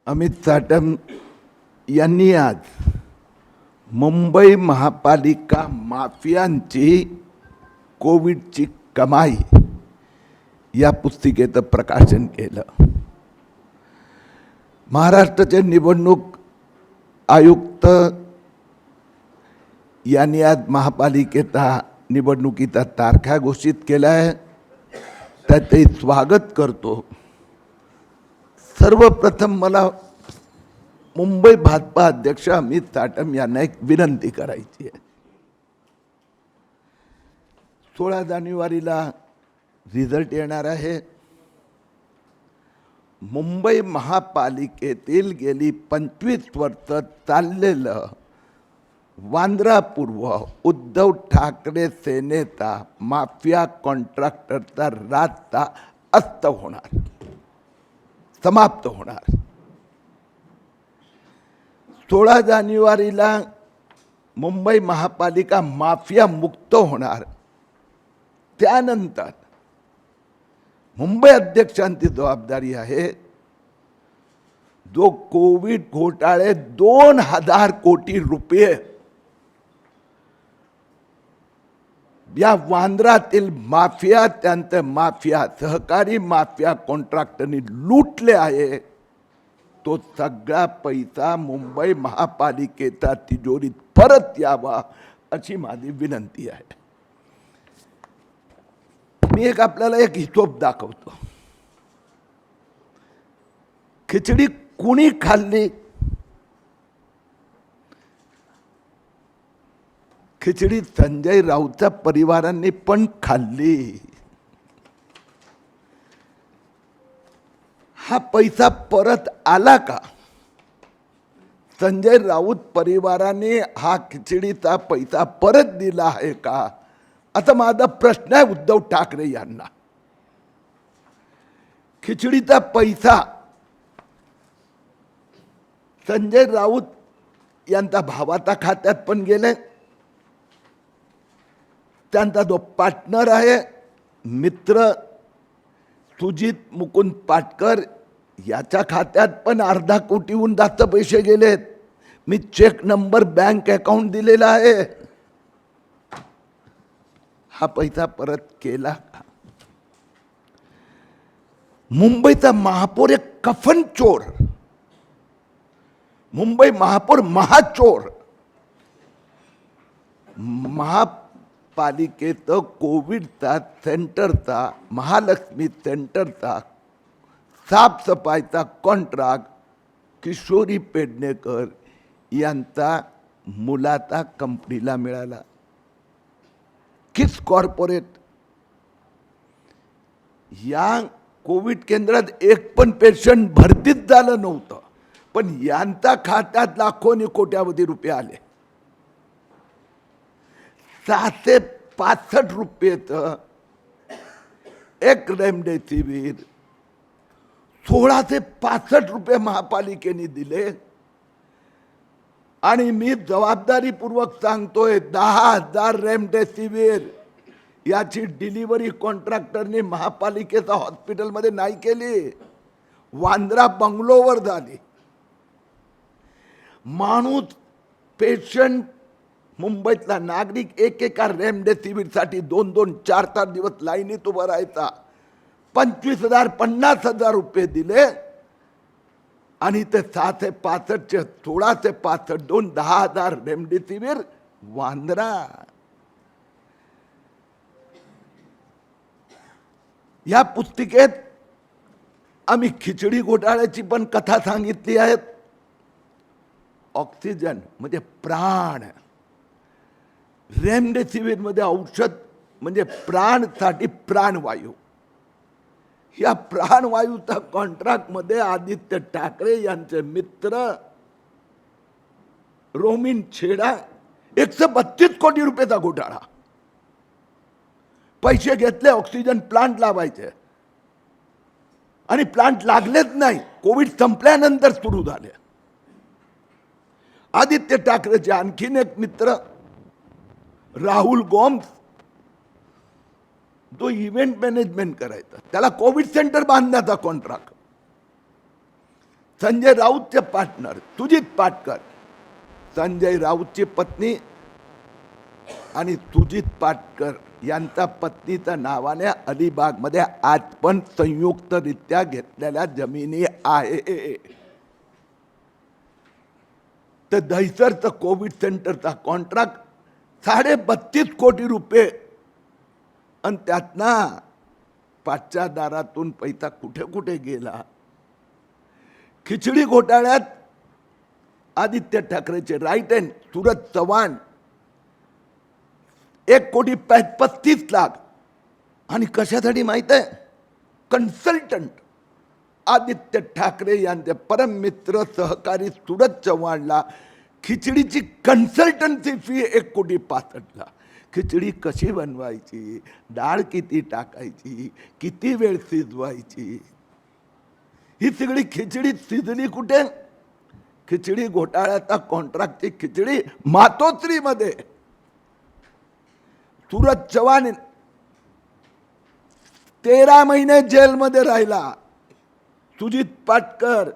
अमित साटम यांनी आज मुंबई महापालिका माफियांची कोविडची कमाई या पुस्तिकेचं प्रकाशन केलं। महाराष्ट्राचे निवडणूक आयुक्त यांनी आज महापालिकेचा निवडणुकीचा तारखा घोषित केला आहे, त्याचे स्वागत करतो। सर्वप्रथम मला मुंबई भाजपा अध्यक्ष अमित साटम यांना एक विनंती करायची आहे। 16 जानेवारीला रिझल्ट येणार आहे। मुंबई महापालिकेतील गेली 25 वर्ष चाललेलं वांद्रापूर्व उद्धव ठाकरे सेनेचा माफिया कॉन्ट्रॅक्टरचा राजचा अस्त होणार, समाप्त होणार। 16 जानेवारीला मुंबई महापालिका माफिया मुक्त होणार। त्यानंतर मुंबई अध्यक्षांची जबाबदारी आहे, जो कोविड घोटाळे 2000 कोटी रुपये या वांद्रातील माफिया, त्यांचे माफिया सहकारी माफिया कॉन्ट्रॅक्टरनी लुटले आहे, तो सगळा पैसा मुंबई महापालिकेच्या तिजोरीत परत यावा अशी माझी विनंती आहे। मी आपल्याला एक हिशोब दाखवतो। खिचडी कुणी खाल्ली? खिचडी संजय राऊतच्या परिवारांनी पण खाल्ली। हा पैसा परत आला का? संजय राऊत परिवाराने हा खिचडीचा पैसा परत दिला आहे का, असा माझा प्रश्न आहे उद्धव ठाकरे यांना। खिचडीचा पैसा संजय राऊत यांचा भावाच्या खात्यात पण गेले, त्यांचा जो पार्टनर आहे मित्र सुजित मुकुंद पाटकर याच्या खात्यात पण अर्धा कोटीहून जास्त पैसे गेलेत। मी चेक नंबर बँक अकाउंट दिलेला आहे। हा पैसा परत केला का? मुंबईचा महापौर एक कफन चोर, मुंबई महापौर महाचोर, महापालिकेचं कोविडचा सेंटरचा, महालक्ष्मी सेंटरचा साफसफाईचा कॉन्ट्रॅक्ट किशोरी पेडणेकर यांचा मुलाचा कंपनीला मिळाला। किस कॉर्पोरेट या कोविड केंद्रात एक पण पेशंट भरतीच झालं नव्हतं, पण यांच्या खात्यात लाखोनी कोट्यावधी रुपये आले। 665 रुपयेचं एक रेमडेसिवीर 1665 रुपये महापालिकेने दिले। आणि मी जबाबदारीपूर्वक सांगतोय, 10,000 रेमडेसिवीर याची डिलिव्हरी कॉन्ट्रॅक्टरने महापालिकेच्या हॉस्पिटलमध्ये नाही केली, वांद्रा बंगलोवर झाली। माणूस पेशंट मुंबईतला नागरिक एकेका रेमडेसिवीरसाठी 2-2, 4-4 दिवस लाईनीत उभा राहायचा। 25,000 50,000 रुपये दिले आणि ते 665चे 1665 दोन 10,000 रेमडेसिवीर वांद्रा। या पुस्तिकेत आम्ही खिचडी घोटाळ्याची पण कथा सांगितली आहे। ऑक्सिजन म्हणजे प्राण, रेमडेसिवीर मध्ये औषध म्हणजे प्राणसाठी प्राणवायू। या प्राणवायूचा कॉन्ट्रॅक्ट मध्ये आदित्य ठाकरे यांचे मित्र रोमिन छेडा 132 कोटी रुपयाचा घोटाळा। पैसे घेतले, ऑक्सिजन प्लांट लावायचे आणि प्लांट लागलेच नाही, कोविड संपल्यानंतर सुरू झाले। आदित्य ठाकरेचे आणखीन एक मित्र राहुल गोम्स, जो इव्हेंट मॅनेजमेंट करायचा, त्याला कोविड सेंटर बांधण्याचा कॉन्ट्रॅक्ट, संजय राऊतचे पार्टनर सुजित पाटकर, संजय राऊतची पत्नी आणि सुजित पाटकर यांचा पत्नीच्या नावाने अलिबागमध्ये आज पण संयुक्तरित्या घेतलेल्या जमिनी आहे. तर दहिसरचं कोविड सेंटरचा कॉन्ट्रॅक्ट 32.5 कोटी रुपये, आणि त्यातना पाचच्या दारातून पैसा कुठे कुठे गेला. खिचडी घोटाळ्यात आदित्य ठाकरेचे राईट हँड सूरज चव्हाण 1,35,00,000 आणि कशासाठी माहित आहे? कन्सल्टंट आदित्य ठाकरे यांचे परम मित्र सहकारी सूरज चव्हाणला खिचडीची कन्सल्टन्सी फी 1,65,00,000. खिचडी कशी बनवायची, डाळ किती टाकायची, किती वेळ शिजवायची, ही सगळी खिचडी शिजली कुठे? खिचडी घोटाळ्याचा कॉन्ट्रॅक्टची खिचडी मातोश्रीमध्ये. सूरज चव्हाण 13 महिने जेलमध्ये राहिला. सुजित पाटकर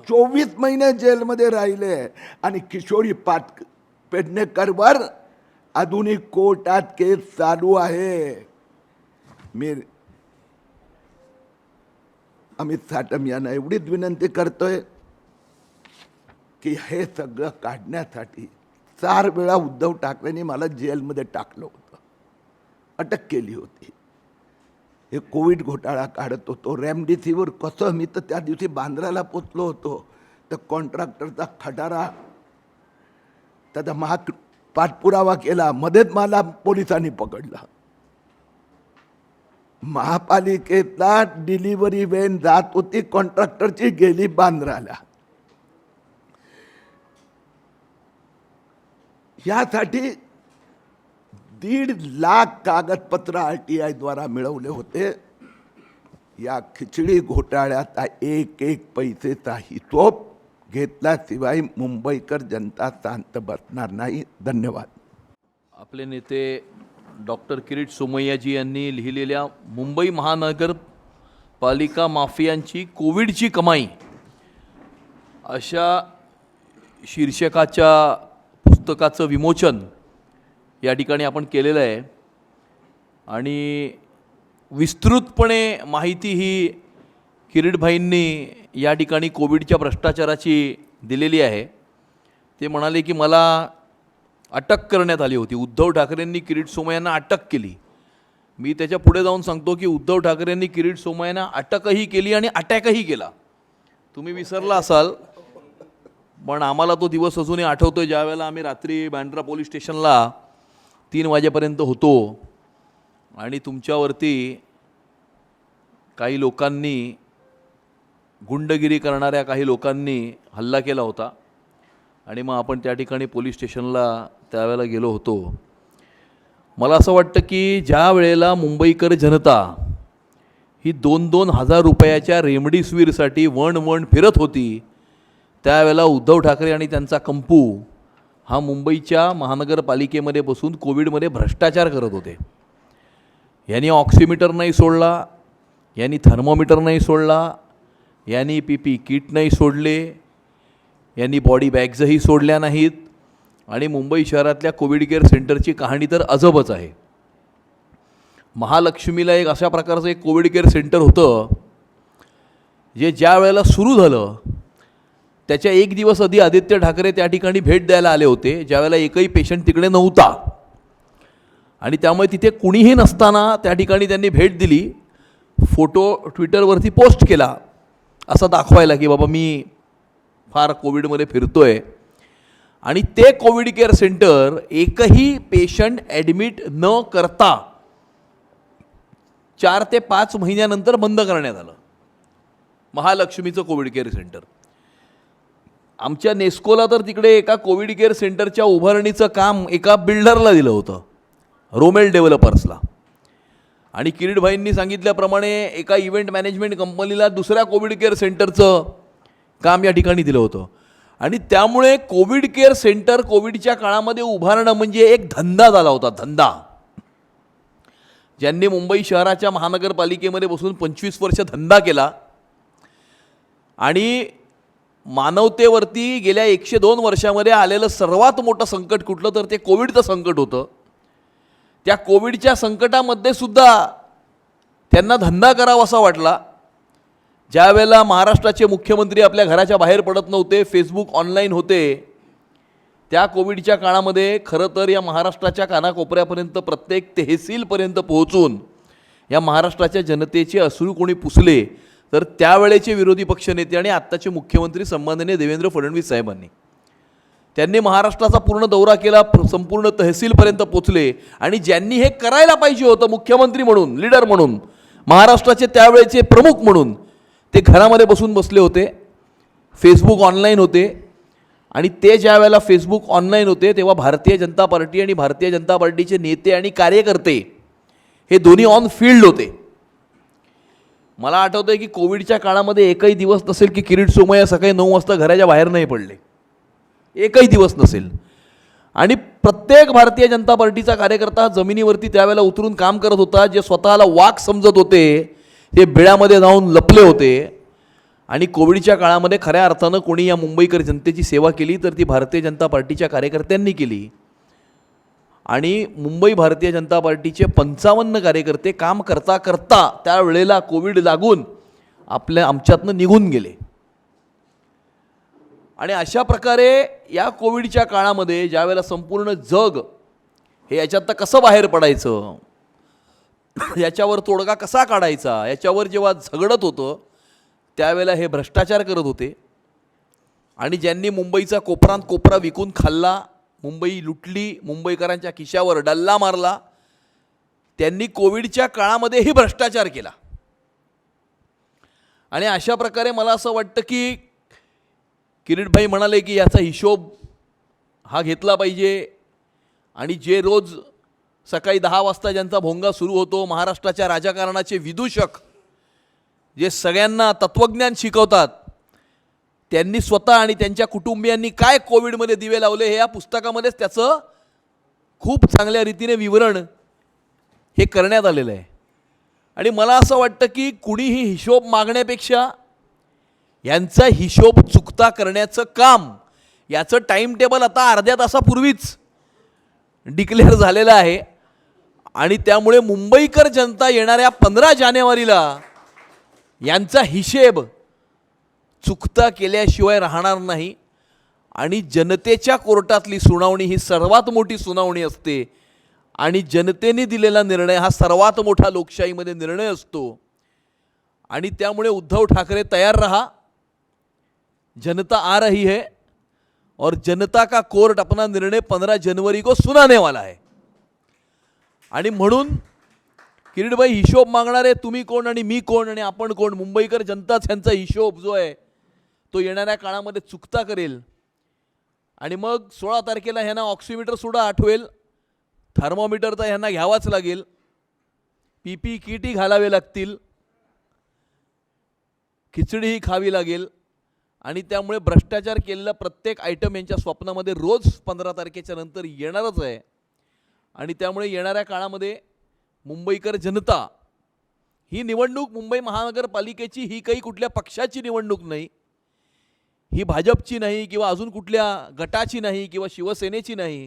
24 महिने जेलमध्ये राहिले. आणि किशोरी पेडणेकरवर अजूनही कोर्टात केस चालू आहे. मी अमित साटम यांना एवढीच विनंती करतोय की हे सगळं काढण्यासाठी 4 वेळा उद्धव ठाकरेंनी मला जेलमध्ये टाकलं होतं, अटक केली होती. हे कोविड घोटाळा काढत होतो. रेमडेसिवीर कसं, मी तर त्या दिवशी बांद्राला पोचलो होतो. तर कॉन्ट्रॅक्टरचा खटारा, त्याचा पाठपुरावा केला, मध्येच मला पोलिसांनी पकडला. महापालिकेतला डिलिव्हरी व्हॅन जात होती कॉन्ट्रॅक्टरची, गेली बांद्राला. यासाठी 1.5 लाख कागदपत्र RTI द्वारा मिळवले होते. या खिचडी घोटाळ्याचा एक पैसेचा हिशोब घेतल्याशिवाय मुंबईकर जनता शांत बसणार नाही. धन्यवाद. आपले नेते डॉक्टर किरीट सोमय्याजी यांनी लिहिलेल्या मुंबई महानगरपालिका माफियांची कोविडची कमाई अशा शीर्षकाच्या पुस्तकाचं विमोचन या ठिकाणी आपण केलेलं आहे. आणि विस्तृतपणे माहिती ही किरीटभाईंनी या ठिकाणी कोविडच्या भ्रष्टाचाराची दिलेली आहे. ते म्हणाले की मला अटक करण्यात आली होती. उद्धव ठाकरेंनी किरीट सोमय्यांना अटक केली. मी त्याच्या पुढे जाऊन सांगतो की उद्धव ठाकरेंनी किरीट सोमय्यांना अटकही केली आणि अटॅकही केला. तुम्ही विसरला असाल, पण आम्हाला तो दिवस अजूनही आठवतोय, ज्या वेळेला आम्ही रात्री बँड्रा पोलीस स्टेशनला 3 वाजेपर्यंत होतो आणि तुमच्यावरती काही लोकांनी, गुंडगिरी करणाऱ्या काही लोकांनी हल्ला केला होता. आणि मग आपण त्या ठिकाणी पोलीस स्टेशनला त्यावेळेला गेलो होतो. मला असं वाटतं की ज्या वेळेला मुंबईकर जनता ही 2-2 हजार रुपयाच्या रेमडेसिवीरसाठी वण फिरत होती, त्यावेळेला उद्धव ठाकरे आणि त्यांचा कंपू हा मुंबईच्या महानगरपालिकेमध्ये बसून कोविडमध्ये भ्रष्टाचार करत होते. यांनी ऑक्सिमीटर नाही सोडला, यांनी थर्मोमीटर नाही सोडला, यांनी PPE किट नाही सोडले, यांनी बॉडी बॅग्सही सोडल्या नाहीत. आणि मुंबई शहरातल्या कोविड केअर सेंटरची कहाणी तर अजबच आहे. महालक्ष्मीला एक अशा प्रकारचं एक कोविड केअर सेंटर होतं, जे ज्या वेळेला सुरू झालं त्याच्या 1 दिवस आधी आदित्य ठाकरे त्या ठिकाणी भेट द्यायला आले होते, ज्यावेळेला एकही पेशंट तिकडे नव्हता. आणि त्यामुळे तिथे कुणीही नसताना त्या ठिकाणी त्यांनी भेट दिली. फोटो ट्विटरवरती पोस्ट केला असं दाखवायला की बाबा मी फार कोविडमध्ये फिरतोय. आणि ते कोविड केअर सेंटर एकही पेशंट ॲडमिट न करता 4 ते 5 महिन्यानंतर बंद करण्यात आलं. महालक्ष्मीचं कोविड केअर सेंटर. आमच्या नेस्कोला तर तिकडे एका कोविड केअर सेंटरच्या उभारणीचं काम एका बिल्डरला दिलं होतं, रोमेल डेव्हलपर्सला. आणि किरीटभाईंनी सांगितल्याप्रमाणे एका इव्हेंट मॅनेजमेंट कंपनीला दुसऱ्या कोविड केअर सेंटरचं काम या ठिकाणी दिलं होतं. आणि त्यामुळे कोविड केअर सेंटर कोविडच्या काळामध्ये उभारणं म्हणजे एक धंदा झाला होता, धंदा. ज्यांनी मुंबई शहराच्या महानगरपालिकेमध्ये बसून 25 वर्ष धंदा केला आणि मानवतेवरती गेल्या 102 वर्षामध्ये आलेलं सर्वात मोठं संकट कुठलं तर ते कोविडचं संकट होतं. त्या कोविडच्या संकटामध्ये सुद्धा त्यांना धंदा करावासा वाटला. ज्या वेळेला महाराष्ट्राचे मुख्यमंत्री आपल्या घराच्या बाहेर पडत नव्हते, फेसबुक ऑनलाईन होते, त्या कोविडच्या काळामध्ये खरं तर या महाराष्ट्राच्या कानाकोपऱ्यापर्यंत प्रत्येक तहसीलपर्यंत पोहोचून या महाराष्ट्राच्या जनतेचे अश्रू कोणी पुसले तर त्यावेळेचे विरोधी पक्षनेते आणि आत्ताचे मुख्यमंत्री सन्माननीय देवेंद्र फडणवीस साहेबांनी. त्यांनी महाराष्ट्राचा पूर्ण दौरा केला, संपूर्ण तहसीलपर्यंत पोचले आणि ज्यांनी हे करायला पाहिजे होतं मुख्यमंत्री म्हणून, लीडर म्हणून, महाराष्ट्राचे त्यावेळेचे प्रमुख म्हणून, ते घरामध्ये बसले होते. फेसबुक ऑनलाईन होते आणि ते ज्या वेळेला फेसबुक ऑनलाईन होते तेव्हा भारतीय जनता पार्टी आणि भारतीय जनता पार्टीचे नेते आणि कार्यकर्ते हे दोन्ही ऑन फील्ड होते. मला आठवतं आहे की कोविडच्या काळामध्ये एकही दिवस नसेल की किरीट सोमय्या सकाळी 9 वाजता घराच्या बाहेर नाही पडले, एकही दिवस नसेल. आणि प्रत्येक भारतीय जनता पार्टीचा कार्यकर्ता जमिनीवरती त्यावेळेला उतरून काम करत होता. जे स्वतःला वाघ समजत होते ते बिळामध्ये जाऊन लपले होते. आणि कोविडच्या काळामध्ये खऱ्या अर्थानं कोणी या मुंबईकर जनतेची सेवा केली तर ती भारतीय जनता पार्टीच्या कार्यकर्त्यांनी केली. आणि मुंबई भारतीय जनता पार्टीचे 55 कार्यकर्ते काम करता करता त्यावेळेला कोविड लागून आमच्यातनं निघून गेले. आणि अशा प्रकारे या कोविडच्या काळामध्ये ज्या वेळेला संपूर्ण जग हे याच्यातनं कसं बाहेर पडायचं, याच्यावर तोडगा कसा काढायचा, याच्यावर जेव्हा झगडत होतं त्यावेळेला हे भ्रष्टाचार करत होते. आणि ज्यांनी मुंबईचा कोपरात कोपरा विकून खाल्ला, मुंबई लुटली, मुंबईकरांच्या खिशावर डल्ला मारला, त्यांनी कोविडच्या काळामध्येही भ्रष्टाचार केला. आणि अशा प्रकारे मला असं वाटतं की किरीटभाई म्हणाले की याचा हिशोब हा घेतला पाहिजे. आणि जे रोज सकाळी 10 वाजता ज्यांचा भोंगा सुरू होतो, महाराष्ट्राच्या राजकारणाचे विदूषक जे सगळ्यांना तत्त्वज्ञान शिकवतात, त्यांनी स्वतः आणि त्यांच्या कुटुंबियांनी काय कोविडमध्ये दिवे लावले हे या पुस्तकामध्येच त्याचं खूप चांगल्या रीतीने विवरण हे करण्यात आलेलं आहे. आणि मला असं वाटतं की कुणीही हिशोब मागण्यापेक्षा यांचा हिशोब चुकता करण्याचं काम, याचं टाईम टेबल आता अर्ध्या तासापूर्वीच डिक्लेअर झालेलं आहे. आणि त्यामुळे मुंबईकर जनता येणाऱ्या 15 जानेवारीला यांचा हिशेब चुकता केल्याशिवाय राहणार नाही. आणि जनतेच्या कोर्टातली सुनावणी ही सर्वात मोठी सुनावणी असते आणि जनतेने दिलेला निर्णय हा सर्वात मोठा लोकशाहीमध्ये निर्णय असतो. आणि त्यामुळे उद्धव ठाकरे तयार रहा, जनता आ रही है और जनता का कोर्ट अपना निर्णय 15 जनवरी को सुनाने वाला है. आणि म्हणून किरीटभाई हिशोब मागणारे तुम्ही कोण आणि मी कोण आणि आपण कोण, मुंबईकर जनताच ह्यांचा हिशोब जो आहे तो येणाऱ्या काळामध्ये चुकता करेल. आणि मग 16 तारखेला ह्यांना ऑक्सिमीटर सुद्धा आठवेल, थर्मोमीटर तर ह्यांना घ्यावाच लागेल, पीपी किटही घालावे लागतील, खिचडीही खावी लागेल. आणि त्यामुळे भ्रष्टाचार केलेला प्रत्येक आयटम यांच्या स्वप्नामध्ये रोज 15 तारखेच्या नंतर येणारच आहे. आणि त्यामुळे येणाऱ्या काळामध्ये मुंबईकर जनता, ही निवडणूक मुंबई महानगरपालिकेची ही काही कुठल्या पक्षाची निवडणूक नाही, ही भाजपची नाही किंवा अजून कुठल्या गटाची नाही किंवा शिवसेनेची नाही,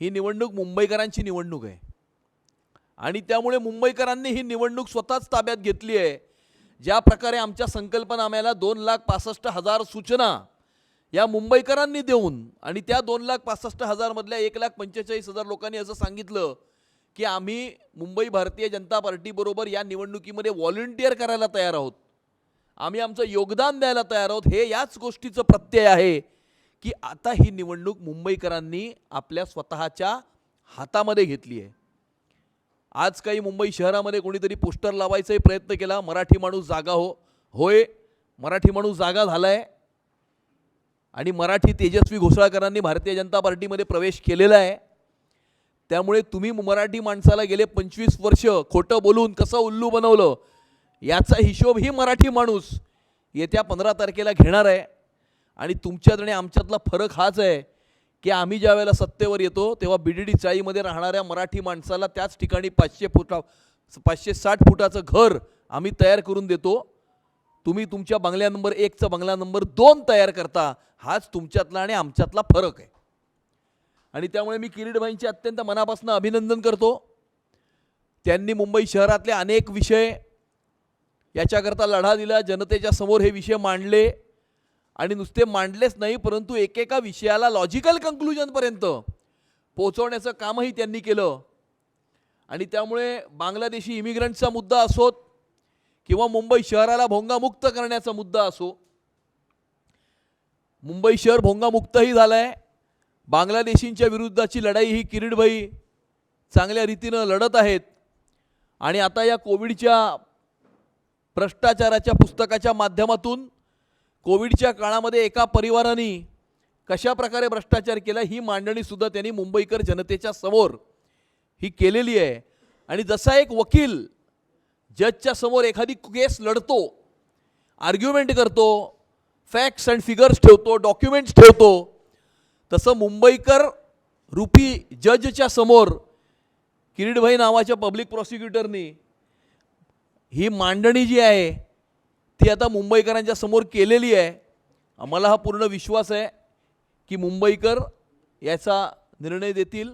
ही निवडणूक मुंबईकरांची निवडणूक आहे. आणि त्यामुळे मुंबईकरांनी ही निवडणूक स्वतःच ताब्यात घेतली आहे. ज्या प्रकारे आमच्या संकल्पनाम्याला 2,65,000 सूचना या मुंबईकरांनी देऊन आणि त्या 2,65,000 मधल्या 1,45,000 लोकांनी असं सांगितलं की आम्ही मुंबई भारतीय जनता पार्टीबरोबर या निवडणुकीमध्ये व्हॉलंटिअर करायला तयार आहोत, आम्ही आमचं योगदान द्यायला तयार आहोत, हे याच गोष्टीचं प्रत्यय आहे की आता ही निवडणूक मुंबईकरांनी आपल्या स्वतःच्या हातामध्ये घेतली आहे. आज काही मुंबई शहरामध्ये कोणीतरी पोस्टर लावायचाही प्रयत्न केला, मराठी माणूस जागा होय, मराठी माणूस जागा झाला आहे. आणि मराठी तेजस्वी घोसाळकरांनी भारतीय जनता पार्टीमध्ये प्रवेश केलेला आहे. त्यामुळे तुम्ही मराठी माणसाला गेले 25 वर्ष खोटं बोलून कसं उल्लू बनवलं, याचा हिशोब ही मराठी माणूस येत्या 15 तारखेला घेणार आहे. आणि तुमच्यात आणि आमच्यातला फरक हाच आहे की आम्ही ज्या वेळेला सत्तेवर येतो तेव्हा बीडीडी चाळीमध्ये राहणाऱ्या मराठी माणसाला त्याच ठिकाणी 560 फुटाचं घर आम्ही तयार करून देतो. तुम्ही तुमच्या बंगल्या नंबर 1चा बंगला नंबर 2 तयार करता, हाच तुमच्यातला आणि आमच्यातला फरक आहे. आणि त्यामुळे मी किरीटभाईंचे अत्यंत मनापासून अभिनंदन करतो. त्यांनी मुंबई शहरातले अनेक विषय याच्याकरता लढा दिला, जनतेच्या समोर हे विषय मांडले आणि नुसते मांडलेच नाही, परंतु एकेका विषयाला लॉजिकल कन्क्लुजनपर्यंत पोहोचवण्याचं कामही त्यांनी केलं. आणि त्यामुळे बांगलादेशी इमिग्रंटचा मुद्दा असोत किंवा मुंबई शहराला भोंगामुक्त करण्याचा मुद्दा असो, मुंबई शहर भोंगामुक्तही झालं आहे. बांगलादेशींच्या विरुद्धची लढाई ही किरीटभाई चांगल्या रीतीनं लढत आहेत. आणि आता या कोविडच्या भ्रष्टाचाराच्या पुस्तकाच्या माध्यमातून कोविडच्या काळामध्ये एका परिवाराने कशा प्रकारे भ्रष्टाचार केला ही मांडणीसुद्धा त्यांनी मुंबईकर जनतेच्या समोर ही केलेली आहे. आणि जसा एक वकील जजच्या समोर एखादी केस लढतो, आर्ग्युमेंट करतो, फॅक्ट्स अँड फिगर्स ठेवतो, डॉक्युमेंट्स ठेवतो, तसं मुंबईकर रूपी जजच्या समोर किरीटभाई नावाच्या पब्लिक प्रॉसिक्युटरनी ही मांडणी जी आहे ती आता मुंबईकरांच्या समोर केलेली आहे. आम्हाला हा पूर्ण विश्वास आहे की मुंबईकर याचा निर्णय देतील.